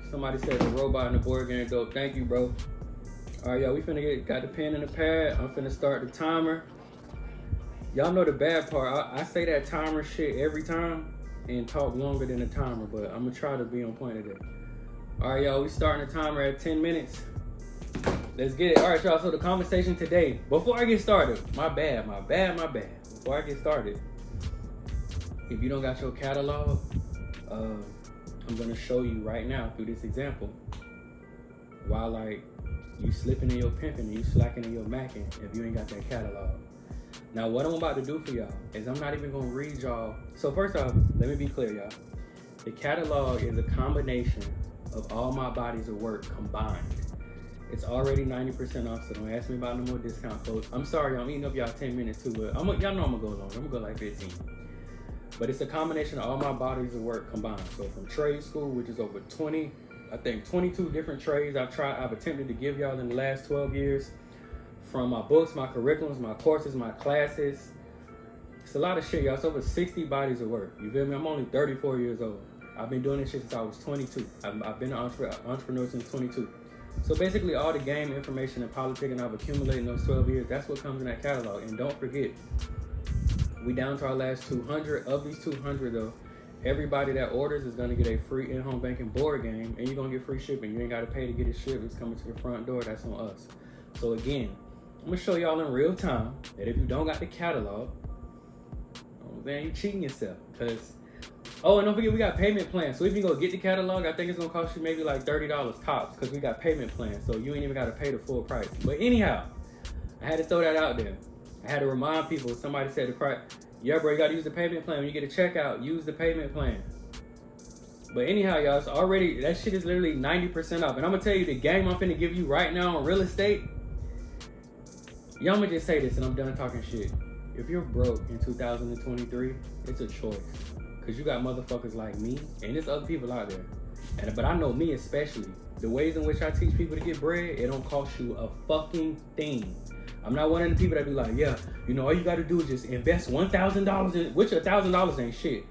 Somebody said the robot in the board game dope. Thank you, bro. All right, y'all, we finna got the pen and the pad. I'm finna start the timer. Y'all know the bad part. I say that timer shit every time and talk longer than the timer, but I'm gonna try to be on point today. All right, y'all, we starting the timer at 10 minutes. Let's get it. All right, y'all, so the conversation today, before I get started, my bad. Before I get started, if you don't got your catalog, I'm gonna show you right now through this example why, like, you slipping in your pimping and you slacking in your macking if you ain't got that catalog. Now, what I'm about to do for y'all is I'm not even gonna read y'all. So first off, let me be clear, y'all. The catalog is a combination of all my bodies of work combined. It's already 90% off, so don't ask me about no more discount codes. I'm sorry, I'm eating up y'all 10 minutes too, but y'all know I'm gonna go long. I'm gonna go like 15. But it's a combination of all my bodies of work combined. So from trade school, which is over 22 different trades I've attempted to give y'all in the last 12 years. From my books, my curriculums, my courses, my classes. It's a lot of shit, y'all. It's over 60 bodies of work. You feel me? I'm only 34 years old. I've been doing this shit since I was 22. I've been an entrepreneur since 22. So basically all the game information and politicking I've accumulated in those 12 years, that's what comes in that catalog. And don't forget, we down to our last 200. Of these 200 though, everybody that orders is gonna get a free in-home banking board game, and you're gonna get free shipping. You ain't gotta pay to get it shipped. It's coming to your front door. That's on us. So again, I'm gonna show y'all in real time that if you don't got the catalog, oh man, you cheating yourself. Cause, oh, and don't forget we got payment plans. So if you go get the catalog, I think it's gonna cost you maybe like $30 tops, because we got payment plans. So you ain't even gotta pay the full price. But anyhow, I had to throw that out there. I had to remind people. Somebody said the price. Yeah, bro, you gotta use the payment plan. When you get a checkout, use the payment plan. But anyhow, y'all, it's already, that shit is literally 90% off. And I'm gonna tell you the game I'm finna give you right now on real estate. Y'all, I'm gonna just say this and I'm done talking shit. If you're broke in 2023, it's a choice. Cause you got motherfuckers like me, and there's other people out there. But I know me especially. The ways in which I teach people to get bread, it don't cost you a fucking thing. I'm not one of the people that be like, yeah, you know, all you gotta do is just invest $1,000 in, which $1,000 ain't shit.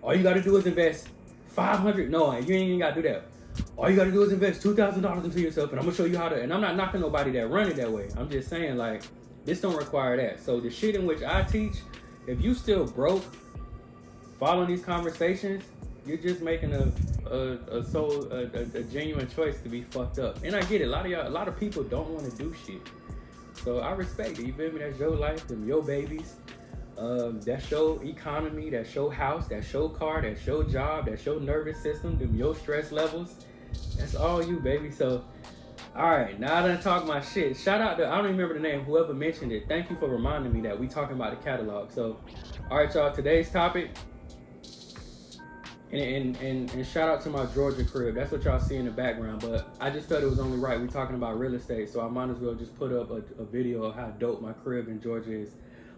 All you gotta do is invest $500. No, you ain't even gotta do that. All you gotta do is invest $2,000 into yourself, and I'm gonna show you how to. And I'm not knocking nobody that run it that way. I'm just saying, like, this don't require that. So the shit in which I teach, if you still broke, following these conversations, you're just making a genuine choice to be fucked up. And I get it. A lot of people don't want to do shit. So I respect it. You feel me? That's your life, them your babies. That's your economy, that's your house, that's your car, that's your job, that's your nervous system, them your stress levels. That's all you, baby. So, all right, now I done talk my shit. Shout out to, I don't even remember the name, whoever mentioned it. Thank you for reminding me that we talking about the catalog. So, all right, y'all, today's topic, and shout out to my Georgia crib. That's what y'all see in the background, but I just felt it was only right. We talking about real estate, so I might as well just put up a video of how dope my crib in Georgia is.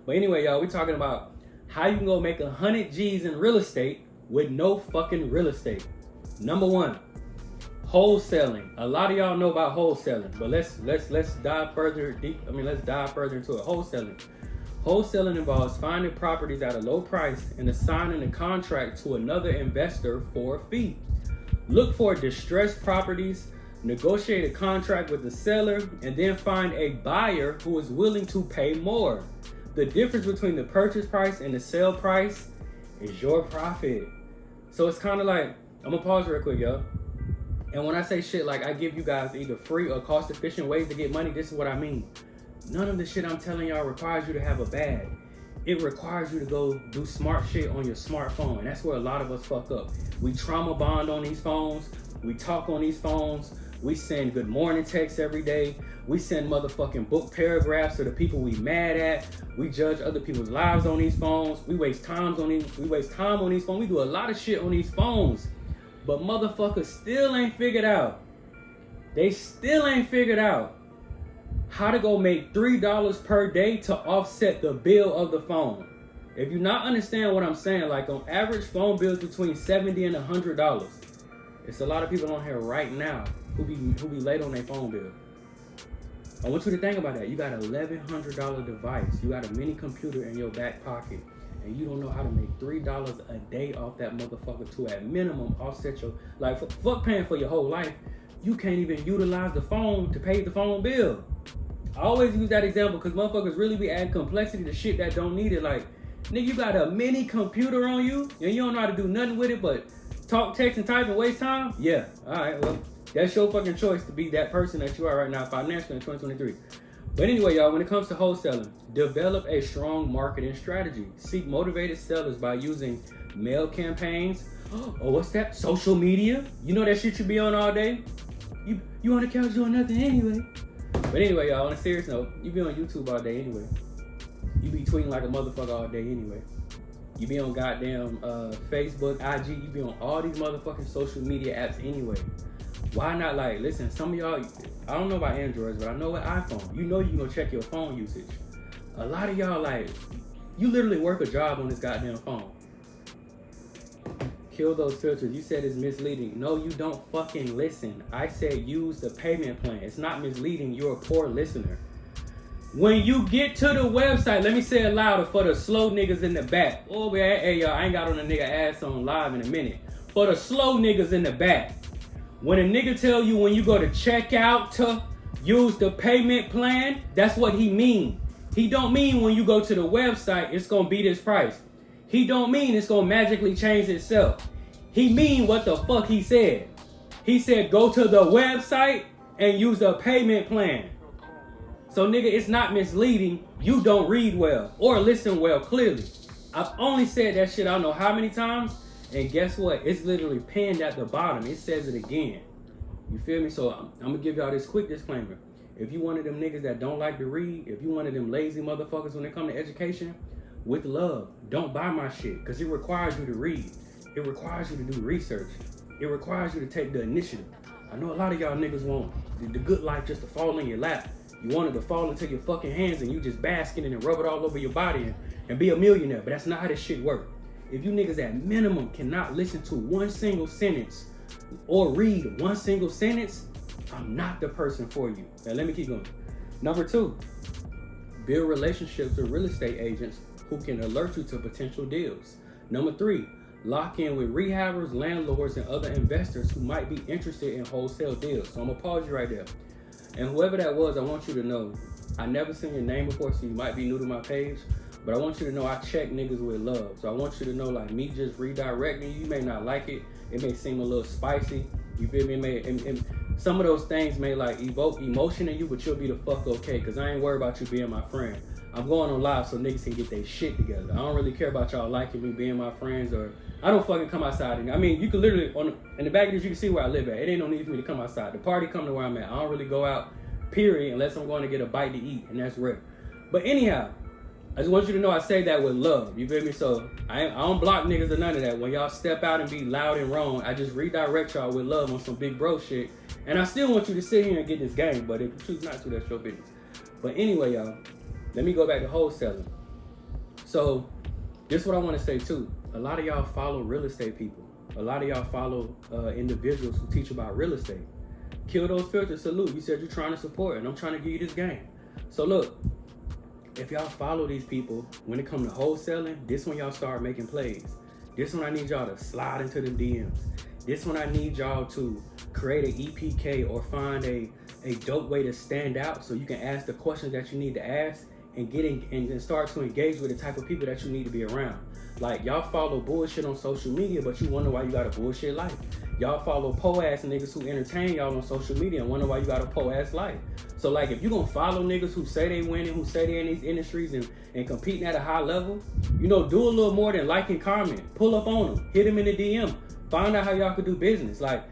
But anyway, y'all, we talking about how you can go make 100 G's in real estate with no fucking real estate. Number one, wholesaling. A lot of y'all know about wholesaling, but let's dive further let's dive further into it. Wholesaling. Wholesaling involves finding properties at a low price and assigning a contract to another investor for a fee. Look for distressed properties, negotiate a contract with the seller, and then find a buyer who is willing to pay more. The difference between the purchase price and the sale price is your profit. So it's kind of like, I'm gonna pause real quick, y'all. And when I say shit like I give you guys either free or cost efficient ways to get money, this is what I mean. None of the shit I'm telling y'all requires you to have a bag. It requires you to go do smart shit on your smartphone. And that's where a lot of us fuck up. We trauma bond on these phones. We talk on these phones. We send good morning texts every day. We send motherfucking book paragraphs to the people we mad at. We judge other people's lives on these phones. We waste time on these phones. We do a lot of shit on these phones. But motherfuckers still ain't figured out. They still ain't figured out how to go make $3 per day to offset the bill of the phone. If you not understand what I'm saying, like on average phone bills between $70 and $100. It's a lot of people on here right now who be late on their phone bill. I want you to think about that. You got an $1,100 device. You got a mini computer in your back pocket. and you don't know how to make $3 a day off that motherfucker to at minimum offset your, like, fuck paying for your whole life. You can't even utilize the phone to pay the phone bill. I always use that example because motherfuckers really be adding complexity to shit that don't need it. Like, nigga, you got a mini computer on you and you don't know how to do nothing with it but talk, text, and type and waste time? Yeah, alright, well, that's your fucking choice to be that person that you are right now financially in 2023. But anyway, y'all, when it comes to wholesaling, develop a strong marketing strategy. Seek motivated sellers by using mail campaigns. Oh, what's that? Social media? You know that shit you be on all day? You on the couch doing nothing anyway. But anyway, y'all, on a serious note, you be on YouTube all day anyway. You be tweeting like a motherfucker all day anyway. You be on goddamn Facebook, IG, you be on all these motherfucking social media apps anyway. Why not, like, listen, some of y'all, I don't know about Androids, but I know with iPhone, you know you gonna check your phone usage. A lot of y'all, like, you literally work a job on this goddamn phone. Kill those filters. You said it's misleading. No, you don't fucking listen. I said use the payment plan. It's not misleading. You're a poor listener. When you get to the website, let me say it louder for the slow niggas in the back. Oh, man, hey, y'all, I ain't got on a nigga ass on live in a minute. For the slow niggas in the back. When a nigga tell you when you go to checkout to use the payment plan, that's what he mean. He don't mean when you go to the website, it's gonna be this price. He don't mean it's gonna magically change itself. He mean what the fuck he said. He said go to the website and use the payment plan. So nigga, it's not misleading. You don't read well or listen well clearly. I've only said that shit I don't know how many times. And guess what? It's literally pinned at the bottom. It says it again. You feel me? So I'm gonna give y'all this quick disclaimer. If you one of them niggas that don't like to read, if you one of them lazy motherfuckers when it comes to education, with love, don't buy my shit because it requires you to read. It requires you to do research. It requires you to take the initiative. I know a lot of y'all niggas want the good life just to fall in your lap. You want it to fall into your fucking hands and you just bask in it and rub it all over your body and be a millionaire. But that's not how this shit works. If you niggas at minimum cannot listen to one single sentence or read one single sentence, I'm not the person for you. Now let me keep going. Number 2, build relationships with real estate agents who can alert you to potential deals. Number 3, lock in with rehabbers, landlords, and other investors who might be interested in wholesale deals. So I'm gonna pause you right there. And whoever that was, I want you to know, I never seen your name before, so you might be new to my page. But I want you to know I check niggas with love. So I want you to know, like, me just redirecting you may not like it. It may seem a little spicy. You feel me? And some of those things may, like, evoke emotion in you, but you'll be the fuck okay. Because I ain't worried about you being my friend. I'm going on live so niggas can get their shit together. I don't really care about y'all liking me, being my friends, or I don't fucking come outside. I mean, you can literally, in the back of this, you can see where I live at. It ain't no need for me to come outside. The party come to where I'm at. I don't really go out, period, unless I'm going to get a bite to eat, and that's rare. But anyhow, I just want you to know I say that with love. You feel me? So I don't block niggas or none of that. When y'all step out and be loud and wrong, I just redirect y'all with love on some big bro shit. And I still want you to sit here and get this game, but if you choose not to, that's your business. But anyway, y'all, let me go back to wholesaling. So this is what I want to say too. A lot of y'all follow real estate people. A lot of y'all follow individuals who teach about real estate. Kill those filters. Salute. You said you're trying to support, and I'm trying to give you this game. So look. If y'all follow these people, when it comes to wholesaling, this when y'all start making plays. This when I need y'all to slide into the DMs. This when I need y'all to create an EPK or find a dope way to stand out so you can ask the questions that you need to ask and get in and start to engage with the type of people that you need to be around. Like, y'all follow bullshit on social media, but you wonder why you got a bullshit life. Y'all follow po-ass niggas who entertain y'all on social media and wonder why you got a po-ass life. So, like, if you gonna follow niggas who say they winning, who say they in these industries and competing at a high level, you know, do a little more than like and comment. Pull up on them. Hit them in the DM. Find out how y'all could do business. Like,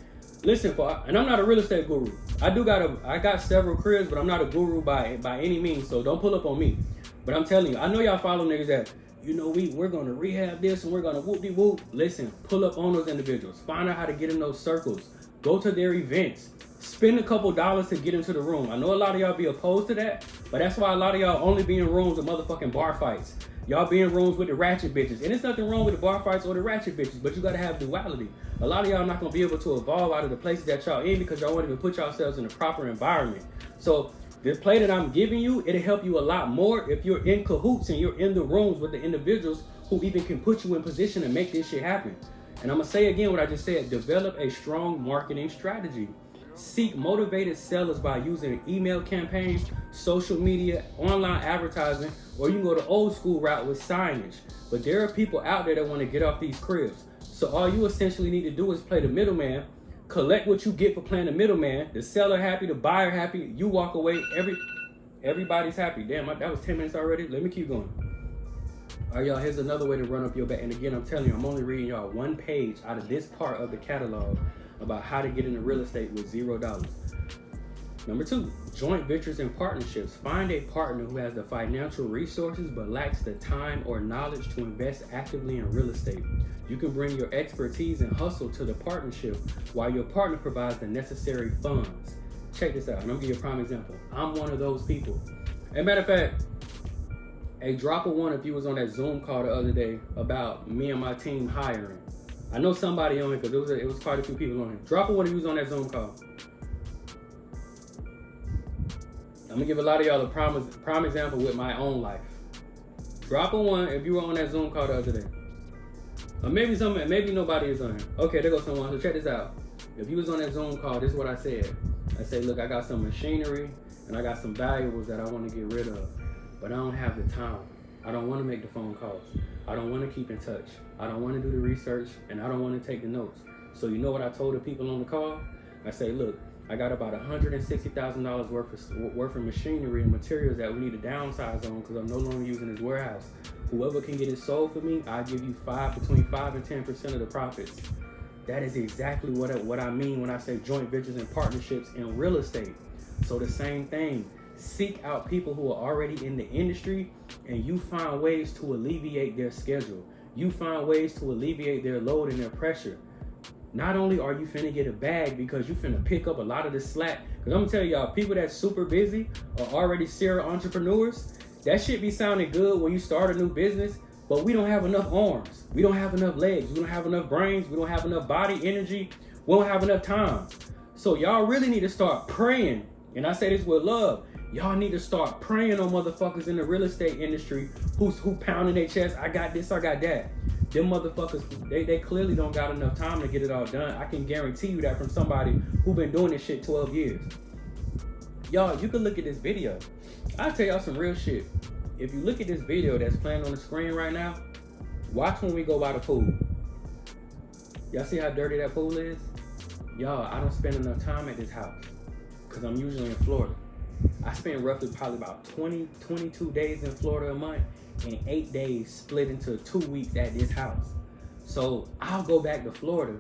listen, and I'm not a real estate guru. I got several careers, but I'm not a guru by any means, so don't pull up on me. But I'm telling you, I know y'all follow niggas that, you know, we're going to rehab this and we're going to whoop-de-whoop. Listen, pull up on those individuals. Find out how to get in those circles. Go to their events. Spend a couple dollars to get into the room. I know a lot of y'all be opposed to that, but that's why a lot of y'all only be in rooms with motherfucking bar fights. Y'all be in rooms with the ratchet bitches. And there's nothing wrong with the bar fights or the ratchet bitches, but you got to have duality. A lot of y'all not going to be able to evolve out of the places that y'all in because y'all won't even put yourselves in the proper environment. So the play that I'm giving you, it'll help you a lot more if you're in cahoots and you're in the rooms with the individuals who even can put you in position to make this shit happen. And I'm gonna say again what I just said, develop a strong marketing strategy. Seek motivated sellers by using email campaigns, social media, online advertising, or you can go the old school route with signage. But there are people out there that want to get off these cribs. So all you essentially need to do is play the middleman, collect what you get for playing the middleman, the seller happy, the buyer happy, you walk away, everybody's happy. Damn, that was 10 minutes already. Let me keep going. All right, y'all, here's another way to run up your back. And again, I'm telling you, I'm only reading y'all one page out of this part of the catalog about how to get into real estate with $0. Number 2, joint ventures and partnerships. Find a partner who has the financial resources but lacks the time or knowledge to invest actively in real estate. You can bring your expertise and hustle to the partnership while your partner provides the necessary funds. Check this out, and I'm gonna give you a prime example. I'm one of those people. As a matter of fact, a drop of one if you was on that Zoom call the other day about me and my team hiring. I know somebody on it because it was quite a few people on it. Drop of one if you was on that Zoom call. I'm gonna give a lot of y'all a prime example with my own life. Drop of one if you were on that Zoom call the other day. Or maybe nobody is on here. Okay, there goes someone. So check this out. If you was on that Zoom call, this is what I said. I said, look, I got some machinery and I got some valuables that I want to get rid of, but I don't have the time. I don't want to make the phone calls. I don't want to keep in touch. I don't want to do the research, and I don't want to take the notes. So you know what I told the people on the call? I say, look, I got about $160,000 worth of machinery and materials that we need to downsize on because I'm no longer using this warehouse. Whoever can get it sold for me, I'll give you between 5 and 10% of the profits. That is exactly what I mean when I say joint ventures and partnerships in real estate. So the same thing. Seek out people who are already in the industry and you find ways to alleviate their schedule. You find ways to alleviate their load and their pressure. Not only are you finna get a bag because you finna pick up a lot of the slack, because I'm gonna tell y'all, people that's super busy are already serial entrepreneurs. That shit be sounding good when you start a new business, but we don't have enough arms. We don't have enough legs. We don't have enough brains. We don't have enough body energy. We don't have enough time. So y'all really need to start praying. And I say this with love. Y'all need to start praying on motherfuckers in the real estate industry who pounding their chest. I got this, I got that. Them motherfuckers, they clearly don't got enough time to get it all done. I can guarantee you that from somebody who been doing this shit 12 years. Y'all, you can look at this video. I'll tell y'all some real shit. If you look at this video that's playing on the screen right now, watch when we go by the pool. Y'all see how dirty that pool is? Y'all, I don't spend enough time at this house because I'm usually in Florida. I spend roughly probably about 22 days in Florida a month and 8 days split into 2 weeks at this house. So I'll go back to Florida,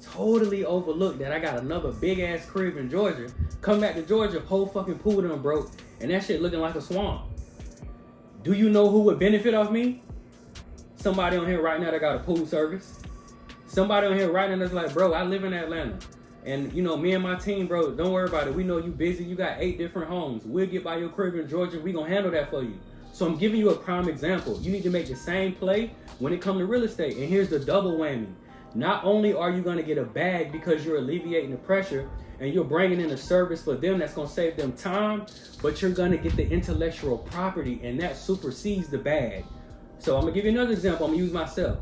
totally overlook that I got another big ass crib in Georgia. Come back to Georgia, whole fucking pool done broke, and that shit looking like a swamp. Do you know who would benefit off me? Somebody on here right now that got a pool service. Somebody on here right now that's like, bro, I live in Atlanta. And you know, me and my team, bro, don't worry about it. We know you busy. You got 8 different homes. We'll get by your crib in Georgia. We gonna handle that for you. So I'm giving you a prime example. You need to make the same play when it comes to real estate. And here's the double whammy. Not only are you gonna get a bag because you're alleviating the pressure and you're bringing in a service for them that's gonna save them time, but you're gonna get the intellectual property and that supersedes the bag. So I'm gonna give you another example. I'm gonna use myself.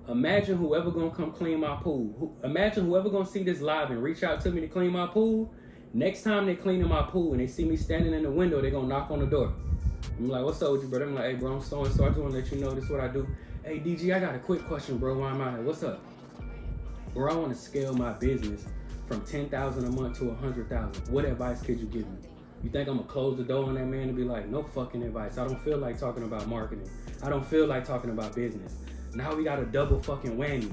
Imagine whoever gonna come clean my pool. Imagine whoever gonna see this live and reach out to me to clean my pool. Next time they cleaning my pool and they see me standing in the window, they gonna knock on the door. I'm like, what's up with you, brother? I'm like, hey, bro, I'm so and so. I just wanna let you know this is what I do. Hey, DG, I got a quick question, bro. Why am I here? What's up? Bro, I wanna scale my business from $10,000 a month to $100,000. What advice could you give me? You think I'm gonna close the door on that man and be like, no fucking advice. I don't feel like talking about marketing. I don't feel like talking about business. Now we got a double fucking whammy.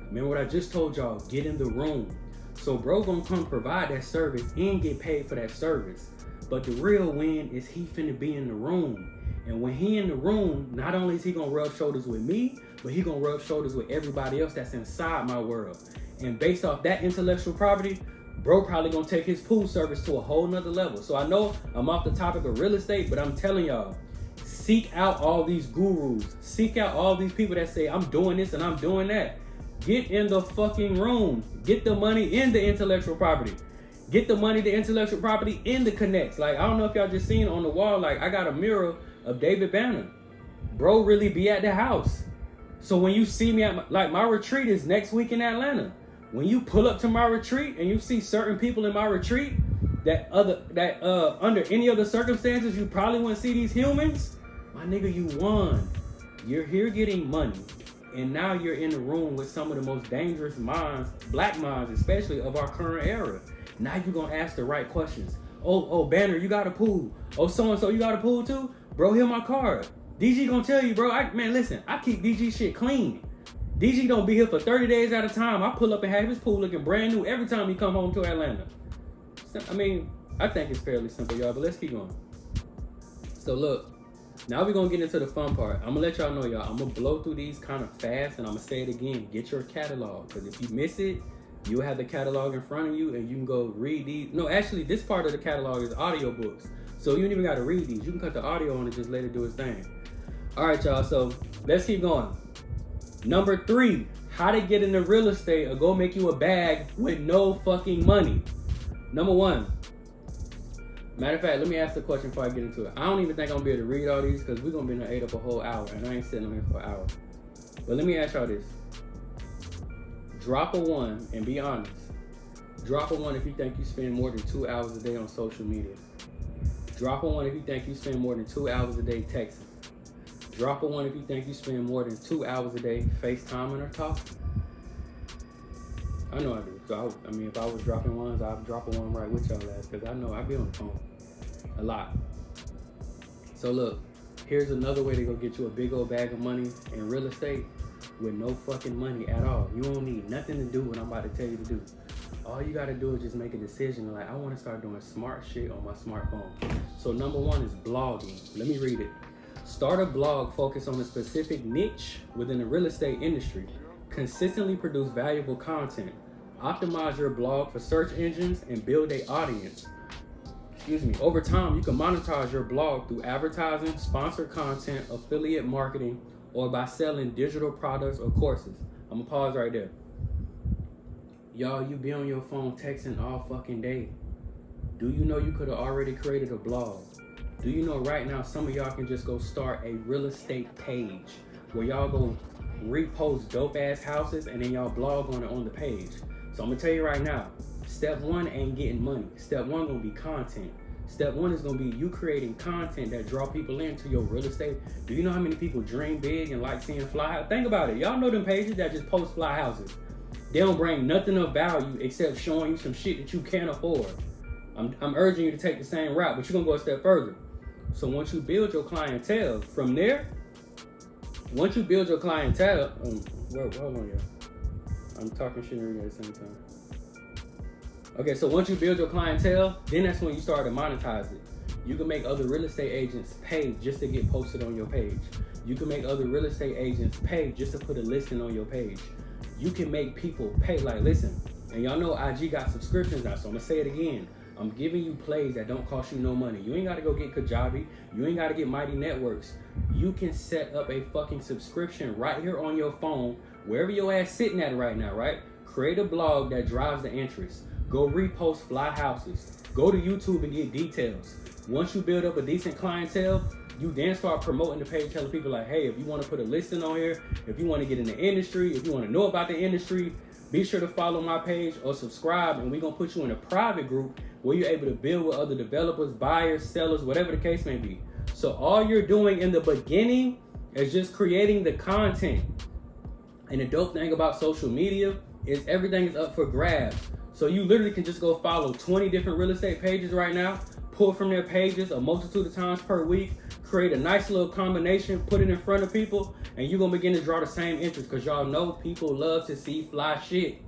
Remember what I just told y'all, get in the room. So bro gonna come provide that service and get paid for that service. But the real win is he finna be in the room. And when he in the room, not only is he gonna rub shoulders with me, but he gonna rub shoulders with everybody else that's inside my world. And based off that intellectual property, bro probably gonna take his pool service to a whole nother level. So I know I'm off the topic of real estate, but I'm telling y'all, seek out all these gurus. Seek out all these people that say, I'm doing this and I'm doing that. Get in the fucking room. Get the money in the intellectual property. Get the money, the intellectual property in the connects. Like, I don't know if y'all just seen on the wall, like I got a mural of David Banner. Bro really be at the house. So when you see me at my retreat is next week in Atlanta. When you pull up to my retreat and you see certain people in my retreat that under any other circumstances you probably wouldn't see these humans, my nigga, you won. You're here getting money, and now you're in the room with some of the most dangerous minds, black minds especially, of our current era. Now you're gonna ask the right questions. Oh, Banner, you got a pool. Oh, so-and-so, you got a pool too? Bro, here's my card. DG gonna tell you, bro, man, listen, I keep DG shit clean. DG don't be here for 30 days at a time. I pull up and have his pool looking brand new every time he come home to Atlanta. I mean, I think it's fairly simple, y'all, but let's keep going. So look, now we're gonna get into the fun part. I'm gonna let y'all know, y'all, I'm gonna blow through these kind of fast, and I'm gonna say it again. Get your catalog, because if you miss it, you'll have the catalog in front of you, and you can go read these. No, actually, this part of the catalog is audiobooks. So you don't even gotta read these. You can cut the audio on and just let it do its thing. All right, y'all, so let's keep going. Number 3, how to get into real estate or go make you a bag with no fucking money. Number 1. Matter of fact, let me ask the question before I get into it. I don't even think I'm gonna be able to read all these because we're gonna be in there 8 up a whole hour, and I ain't sitting on here for an hour. But let me ask y'all this. Drop a 1 and be honest. Drop a 1 if you think you spend more than 2 hours a day on social media. Drop a 1 if you think you spend more than 2 hours a day texting. Drop a 1 if you think you spend more than 2 hours a day FaceTiming or talking. I know I do. So I mean, if I was dropping ones, I'd drop a 1 right with y'all ass, because I know I'd be on the phone a lot. So look, here's another way to go get you a big old bag of money in real estate with no fucking money at all. You don't need nothing to do what I'm about to tell you to do. All you gotta do is just make a decision. Like, I want to start doing smart shit on my smartphone. So number 1 is blogging. Let me read it. Start a blog focused on a specific niche within the real estate industry. Consistently produce valuable content. Optimize your blog for search engines and build an audience. Over time, you can monetize your blog through advertising, sponsored content, affiliate marketing, or by selling digital products or courses. I'm gonna pause right there. Y'all, you be on your phone texting all fucking day. Do you know you could have already created a blog? Do you know right now some of y'all can just go start a real estate page where y'all go repost dope ass houses and then y'all blog on it on the page? So I'm gonna tell you right now, step 1 ain't getting money. Step 1 gonna be content. Step 1 is gonna be you creating content that draw people into your real estate. Do you know how many people dream big and like seeing fly houses? Think about it. Y'all know them pages that just post fly houses. They don't bring nothing of value except showing you some shit that you can't afford. I'm urging you to take the same route, but you're gonna go a step further. So once you build your clientele, from there, hold on, y'all. I'm talking shit and reading at the same time. Okay, so once you build your clientele, then that's when you start to monetize it. You can make other real estate agents pay just to get posted on your page. You can make other real estate agents pay just to put a listing on your page. You can make people pay. Like, listen, and y'all know IG got subscriptions now, so I'm gonna say it again. I'm giving you plays that don't cost you no money. You ain't gotta go get Kajabi. You ain't gotta get Mighty Networks. You can set up a fucking subscription right here on your phone, wherever your ass sitting at right now, right? Create a blog that drives the interest. Go repost fly houses. Go to YouTube and get details. Once you build up a decent clientele, you then start promoting the page, telling people like, hey, if you want to put a listing on here, if you want to get in the industry, if you want to know about the industry, be sure to follow my page or subscribe, and we're going to put you in a private group where you're able to build with other developers, buyers, sellers, whatever the case may be. So all you're doing in the beginning is just creating the content. And the dope thing about social media is everything is up for grabs. So you literally can just go follow 20 different real estate pages right now, pull from their pages a multitude of times per week, create a nice little combination, put it in front of people, and you're going to begin to draw the same interest, because y'all know people love to see fly shit.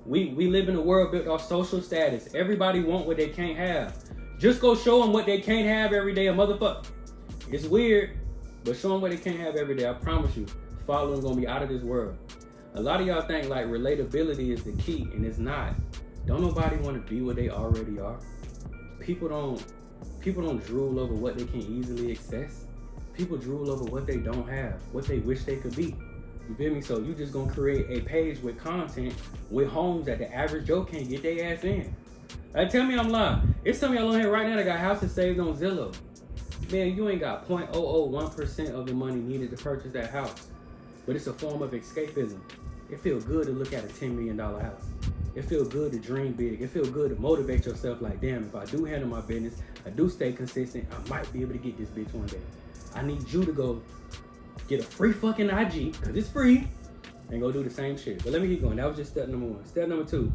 We live in a world built off social status. Everybody want what they can't have. Just go show them what they can't have every day, a motherfucker. It's weird, but show them what they can't have every day. I promise you, following going to be out of this world. A lot of y'all think like relatability is the key, and it's not. Don't nobody want to be what they already are. People don't drool over what they can easily access. People drool over what they don't have, what they wish they could be. You feel me? So you just gonna create a page with content with homes that the average Joe can't get their ass in. Like, tell me I'm lying. It's some of y'all on here right now that got houses saved on Zillow. Man, you ain't got 0.001% of the money needed to purchase that house. but it's a form of escapism. It feels good to look at a $10 million house. It feels good to dream big. It feels good to motivate yourself like, damn, if I do handle my business, I do stay consistent, I might be able to get this bitch one day. I need you to go get a free fucking IG, because it's free, and go do the same shit. But let me keep going. That was just step number 1. Step number 2,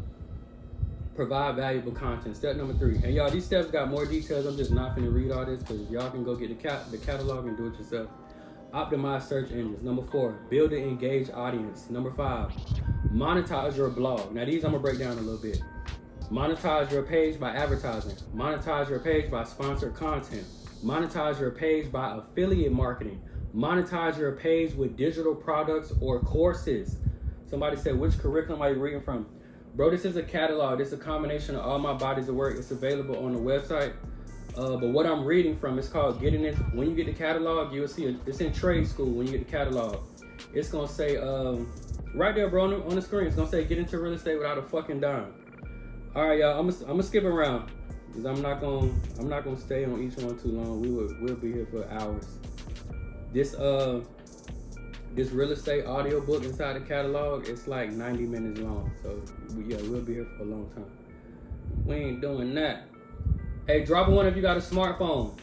provide valuable content. Step number 3. And y'all, these steps got more details. I'm just not finna read all this, because y'all can go get the catalog and do it yourself. Optimize search engines. Number 4, build an engaged audience. Number 5, monetize your blog. Now these I'm gonna break down a little bit. Monetize your page by advertising. Monetize your page by sponsored content. Monetize your page by affiliate marketing. Monetize your page with digital products or courses. Somebody said, which curriculum are you reading from? Bro, this is a catalog. This is a combination of all my bodies of work. It's available on the website. But what I'm reading from is called Getting It. When you get the catalog, you'll see it's in trade school. When you get the catalog, it's gonna say right there, bro, on the screen. It's gonna say get into real estate without a fucking dime. All right, y'all. I'm gonna skip around because I'm not gonna stay on each one too long. We'll be here for hours. This real estate audio book inside the catalog, it's like 90 minutes long. So yeah, we'll be here for a long time. We ain't doing that. Hey, drop a 1 if you got a smartphone.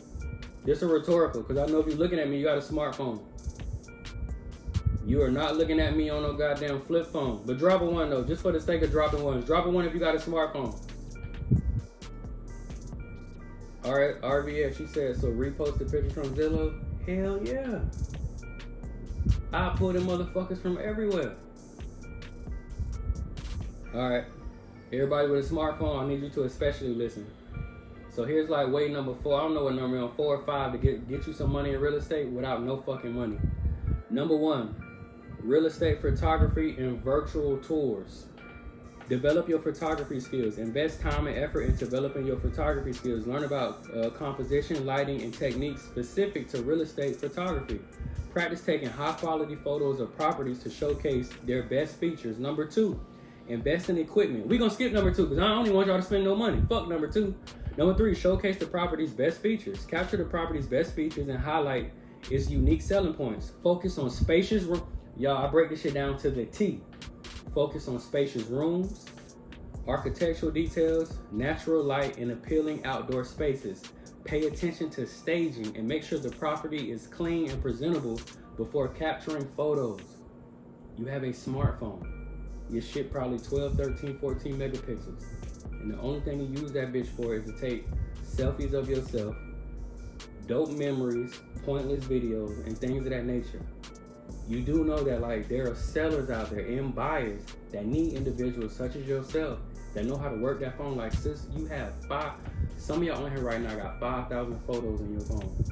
This is rhetorical, because I know if you're looking at me, you got a smartphone. You are not looking at me on no goddamn flip phone. But drop a 1 though, just for the sake of dropping 1s. Drop a 1 if you got a smartphone. All right, RVF, she said, so repost the picture from Zillow? Hell yeah. I pull them motherfuckers from everywhere. All right, everybody with a smartphone, I need you to especially listen. So here's like way number 4. I don't know what number on 4 or 5 to get you some money in real estate without no fucking money. Number 1, real estate photography and virtual tours. Develop your photography skills. Invest time and effort in developing your photography skills. Learn about composition, lighting, and techniques specific to real estate photography. Practice taking high quality photos of properties to showcase their best features. Number 2, invest in equipment. We're gonna skip number 2 because I only want y'all to spend no money. Fuck number 2. Number 3, showcase the property's best features. Capture the property's best features and highlight its unique selling points. Focus on spacious rooms. Y'all, I break this shit down to the T. Focus on spacious rooms, architectural details, natural light, and appealing outdoor spaces. Pay attention to staging and make sure the property is clean and presentable before capturing photos. You have a smartphone. Your shit probably 12, 13, 14 megapixels. And the only thing you use that bitch for is to take selfies of yourself, dope memories, pointless videos, and things of that nature. You do know that like there are sellers out there and buyers that need individuals such as yourself that know how to work that phone. Like, sis, you have some of y'all on here right now got 5,000 photos in your phone.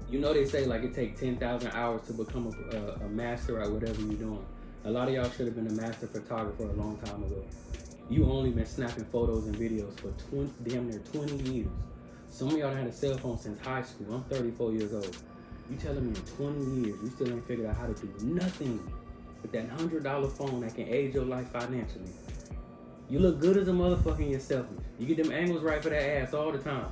You know they say like it takes 10,000 hours to become a master at whatever you're doing. A lot of y'all should have been a master photographer a long time ago. You only been snapping photos and videos for damn near 20 years. Some of y'all done had a cell phone since high school. I'm 34 years old. You telling me in 20 years you still ain't figured out how to do nothing with that $100 phone that can aid your life financially. You look good as a motherfucker in your selfies. You get them angles right for that ass all the time.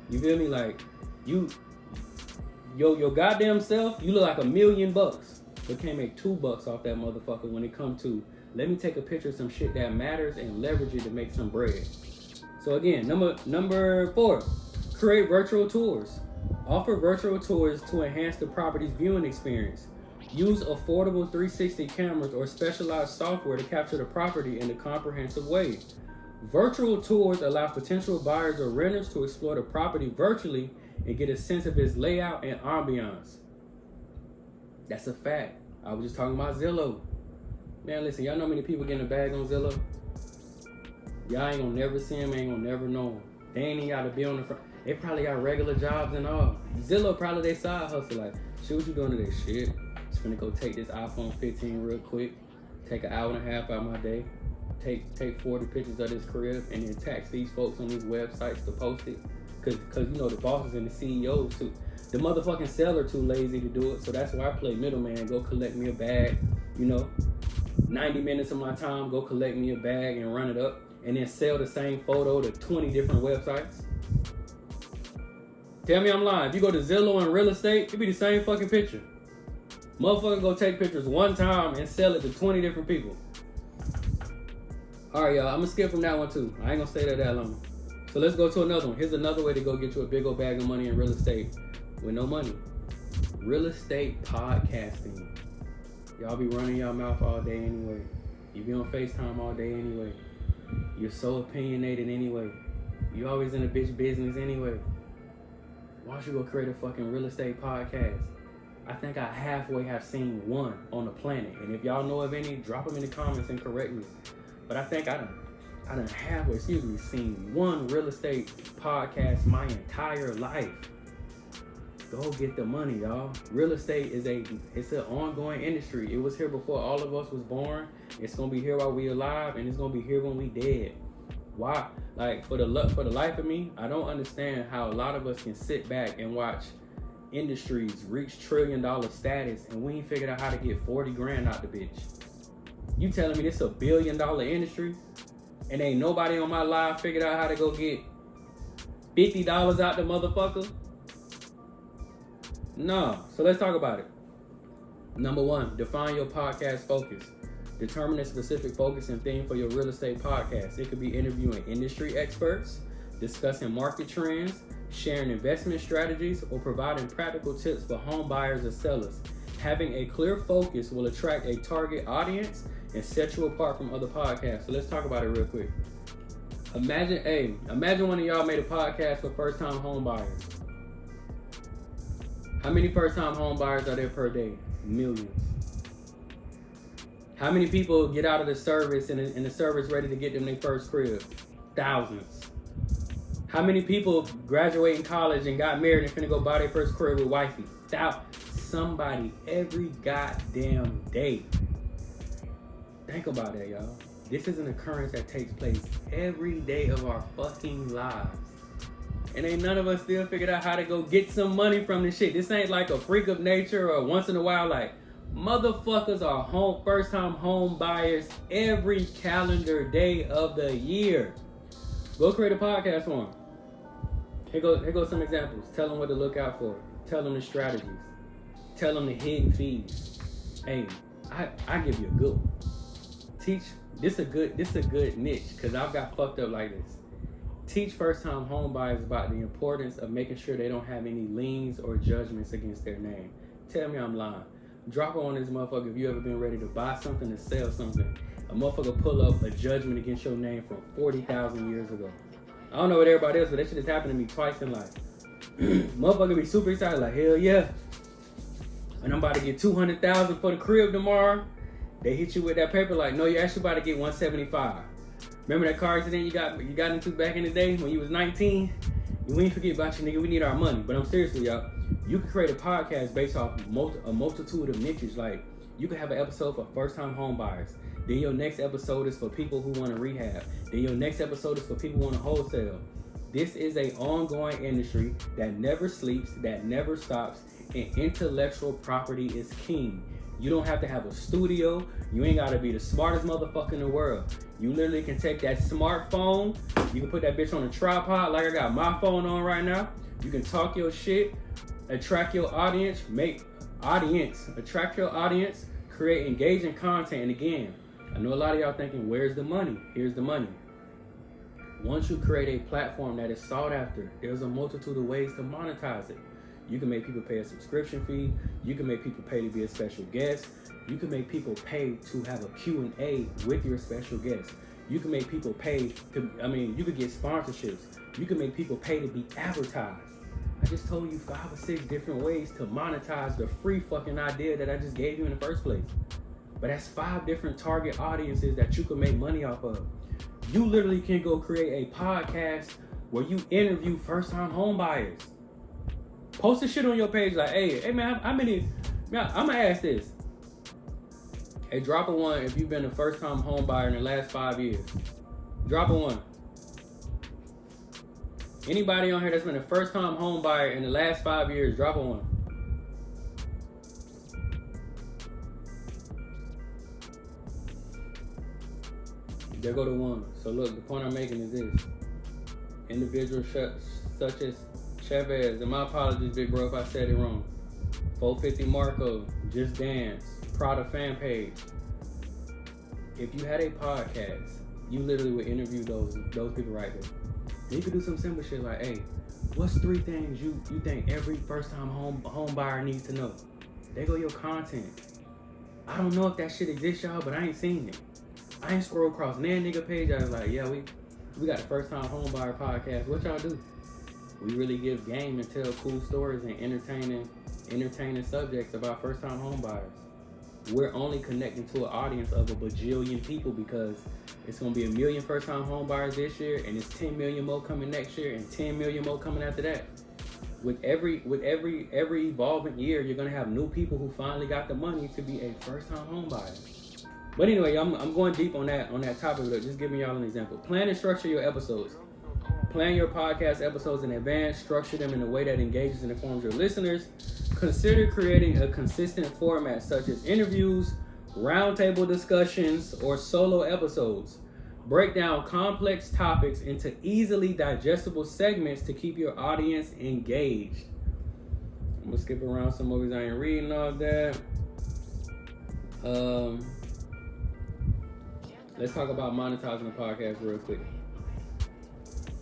You feel me? Like your goddamn self, you look like $1 million, but can't make $2 off that motherfucker when it comes to let me take a picture of some shit that matters and leverage it to make some bread. So again, number 4, create virtual tours. Offer virtual tours to enhance the property's viewing experience. Use affordable 360 cameras or specialized software to capture the property in a comprehensive way. Virtual tours allow potential buyers or renters to explore the property virtually and get a sense of its layout and ambiance. That's a fact. I was just talking about Zillow. Man, listen, y'all know how many people getting a bag on Zillow? Y'all ain't gonna never see them, ain't gonna never know them. They ain't even gotta be on the front. They probably got regular jobs and all. Zillow probably they side hustle. Like, shit, what you doing to this shit? Just finna go take this iPhone 15 real quick. Take an hour and a half out of my day. Take 40 pictures of this crib and then tax these folks on these websites to post it. Cause you know the bosses and the CEOs too. The motherfucking seller too lazy to do it. So that's why I play middleman. Go collect me a bag. You know, 90 minutes of my time, go collect me a bag and run it up. And then sell the same photo to 20 different websites. Tell me I'm lying. If you go to Zillow and real estate, it'd be the same fucking picture. Motherfucker go take pictures one time and sell it to 20 different people. All right, y'all. I'm gonna skip from that one too. I ain't gonna stay there that long. So let's go to another one. Here's another way to go get you a big old bag of money in real estate with no money. Real estate podcasting. Y'all be running y'all mouth all day anyway. You be on FaceTime all day anyway. You're so opinionated anyway. You always in a bitch business anyway. Why don't you go create a fucking real estate podcast? I think I halfway have seen one on the planet. And if y'all know of any, drop them in the comments and correct me. But I think I done halfway, seen one real estate podcast my entire life. Go get the money, y'all. Real estate it's an ongoing industry. It was here before all of us was born. It's gonna be here while we alive, and it's gonna be here when we dead. Why? Like for the life of me, I don't understand how a lot of us can sit back and watch industries reach $1 trillion status, and we ain't figured out how to get 40 grand out the bitch. You telling me this a $1 billion industry, and ain't nobody on my live figured out how to go get $50 out the motherfucker? No. So let's talk about it. Number one, define your podcast focus. Determine a specific focus and theme for your real estate podcast. It could be interviewing industry experts, discussing market trends, sharing investment strategies, or providing practical tips for home buyers or sellers. Having a clear focus will attract a target audience and set you apart from other podcasts. So let's talk about it real quick. Imagine one of y'all made a podcast for first-time home buyers. How many first-time home buyers are there per day? Millions. How many people get out of the service and the service ready to get them their first crib? Thousands. How many people graduating college and got married and finna go buy their first crib with wifey? Somebody every goddamn day. Think about that, y'all. This is an occurrence that takes place every day of our fucking lives. And ain't none of us still figured out how to go get some money from this shit. This ain't like a freak of nature or once in a while. Like, motherfuckers are first-time home buyers every calendar day of the year. Go create a podcast for them. Here go some examples. Tell them what to look out for. Tell them the strategies. Tell them the hidden fees. Hey, I give you a good one. Teach. This a good niche because I've got fucked up like this. Teach first-time home buyers about the importance of making sure they don't have any liens or judgments against their name. Tell me I'm lying. Drop on this motherfucker if you ever been ready to buy something or sell something. A motherfucker pull up a judgment against your name from 40,000 years ago. I don't know what everybody else, but that shit has happened to me twice in life. Motherfucker be super excited, like, hell yeah. And I'm about to get 200,000 for the crib tomorrow. They hit you with that paper like, no, you're actually about to get 175. Remember that car accident you got into back in the day when you was 19? We ain't forget about you, nigga. We need our money. But I'm serious with y'all. You can create a podcast based off a multitude of niches. Like, you can have an episode for first-time home buyers. Then your next episode is for people who want to rehab. Then your next episode is for people who want to wholesale. This is an ongoing industry that never sleeps, that never stops, and intellectual property is king. You don't have to have a studio. You ain't got to be the smartest motherfucker in the world. You literally can take that smartphone. You can put that bitch on a tripod like I got my phone on right now. You can talk your shit, attract your audience, attract your audience, create engaging content. And again, I know a lot of y'all thinking, where's the money? Here's the money. Once you create a platform that is sought after, there's a multitude of ways to monetize it. You can make people pay a subscription fee. You can make people pay to be a special guest. You can make people pay to have a Q&A with your special guest. You can make people pay you could get sponsorships. You can make people pay to be advertised. I just told you 5 or 6 different ways to monetize the free fucking idea that I just gave you in the first place. But that's 5 different target audiences that you can make money off of. You literally can go create a podcast where you interview first-time home buyers. Post the shit on your page like, hey man, I'm gonna ask this. Hey, drop a 1 if you've been a first-time home buyer in the last 5 years. Drop a 1. Anybody on here that's been a first-time home buyer in the last 5 years, drop a 1. There go the 1. So look, the point I'm making is this. Individuals such as Chavez, and my apologies, big bro, if I said it wrong. 450 Marco, Just Dance, Prada fan page. If you had a podcast, you literally would interview those people right there. And you could do some simple shit like, hey, what's 3 things you think every first-time home buyer needs to know? There go your content. I don't know if that shit exists, y'all, but I ain't seen it. I ain't scroll across that nigga page. I was like, yeah, we got the first-time home buyer podcast. What y'all do? We really give game and tell cool stories and entertaining subjects about first-time home buyers. We're only connecting to an audience of a bajillion people because it's going to be 1 million first-time home buyers this year, and it's 10 million more coming next year, and 10 million more coming after that. With every evolving year, you're going to have new people who finally got the money to be a first-time home buyer. But anyway, I'm going deep on that topic, but just giving y'all an example. Plan and structure your episodes. Plan your podcast episodes in advance. Structure them in a way that engages and informs your listeners. Consider creating a consistent format such as interviews, roundtable discussions, or solo episodes. Break down complex topics into easily digestible segments to keep your audience engaged. I'm going to skip around some movies. I ain't reading all of that. Let's talk about monetizing the podcast real quick.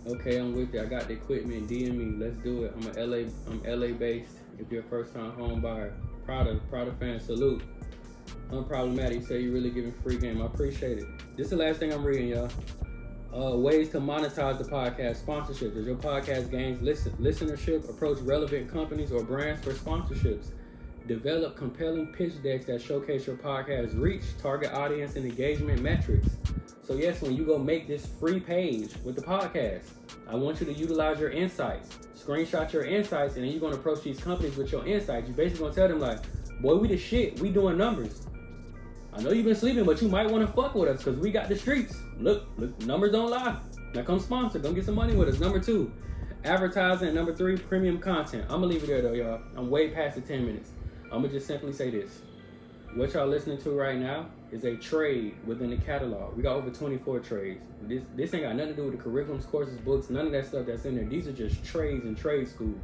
Okay, I'm with you. I got the equipment. DM me. Let's do it. I'm LA based. If you're a first time home buyer, Prada fan, salute. Unproblematic. Say you really giving free game. I appreciate it. This is the last thing I'm reading, y'all. Ways to monetize the podcast. Sponsorships. As your podcast gains listenership, approach relevant companies or brands for sponsorships. Develop compelling pitch decks that showcase your podcast reach, target audience, and engagement metrics. So yes, when you go make this free page with the podcast, I want you to utilize your insights. Screenshot your insights, and then you're going to approach these companies with your insights. You're basically going to tell them like, boy, we the shit. We doing numbers. I know you've been sleeping, but you might want to fuck with us because we got the streets. Look, numbers don't lie. Now come sponsor. Come get some money with us. Number 2, advertising. Number 3, premium content. I'm going to leave it there though, y'all. I'm way past the 10 minutes. I'm going to just simply say this. What y'all listening to right now is a trade within the catalog. We got over 24 trades. This ain't got nothing to do with the curriculums, courses, books, none of that stuff that's in there. These are just trades in trade school.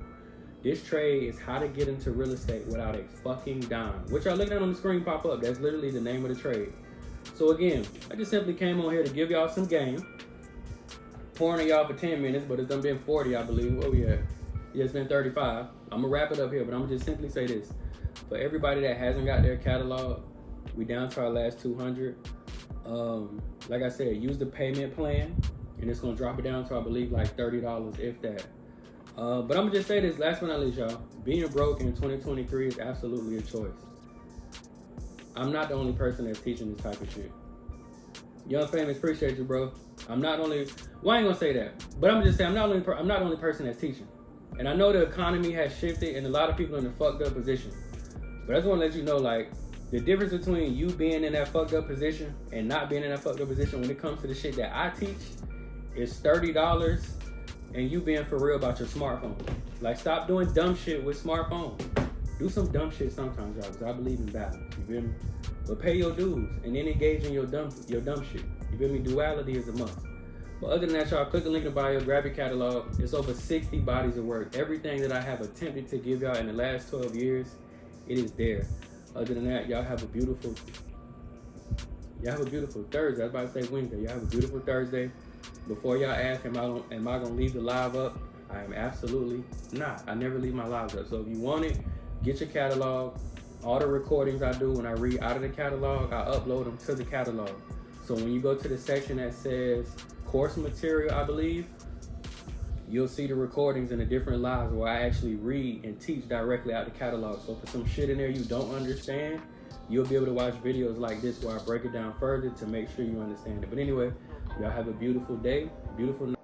This trade is how to get into real estate without a fucking dime. What y'all looking at on the screen pop up, that's literally the name of the trade. So again, I just simply came on here to give y'all some game. Pouring on y'all for 10 minutes, but it's done been 40, I believe. What we at? Yeah, it's been 35. I'm gonna wrap it up here, but I'm gonna just simply say this. For everybody that hasn't got their catalog, we down to our last 200. Like I said, use the payment plan, and it's gonna drop it down to, I believe, like $30, if that. But I'm gonna just say this, last but not least, y'all. Being broke in 2023 is absolutely a choice. I'm not the only person that's teaching this type of shit. Young Famous, appreciate you, bro. I'm not only, well, I ain't gonna say that, but I'm gonna just say I'm not the only person that's teaching. And I know the economy has shifted, and a lot of people are in a fucked up position. But I just want to let you know, like, the difference between you being in that fucked up position and not being in that fucked up position when it comes to the shit that I teach is $30 and you being for real about your smartphone. Like, stop doing dumb shit with smartphones. Do some dumb shit sometimes, y'all, because I believe in balance. You feel me? But pay your dues and then engage in your dumb shit. You feel me? Duality is a must. But other than that, y'all, click the link in the bio, grab your catalog. It's over 60 bodies of work. Everything that I have attempted to give y'all in the last 12 years, it is there. Other than that, y'all have a beautiful Thursday. I was about to say Wednesday. Y'all have a beautiful Thursday. Before y'all ask, am I gonna leave the live up? I am absolutely not. I never leave my lives up. So if you want it, get your catalog. All the recordings I do when I read out of the catalog, I upload them to the catalog. So when you go to the section that says course material, I believe, you'll see the recordings in the different lives where I actually read and teach directly out the catalog. So for some shit in there you don't understand, you'll be able to watch videos like this where I break it down further to make sure you understand it. But anyway, y'all have a beautiful day, beautiful night.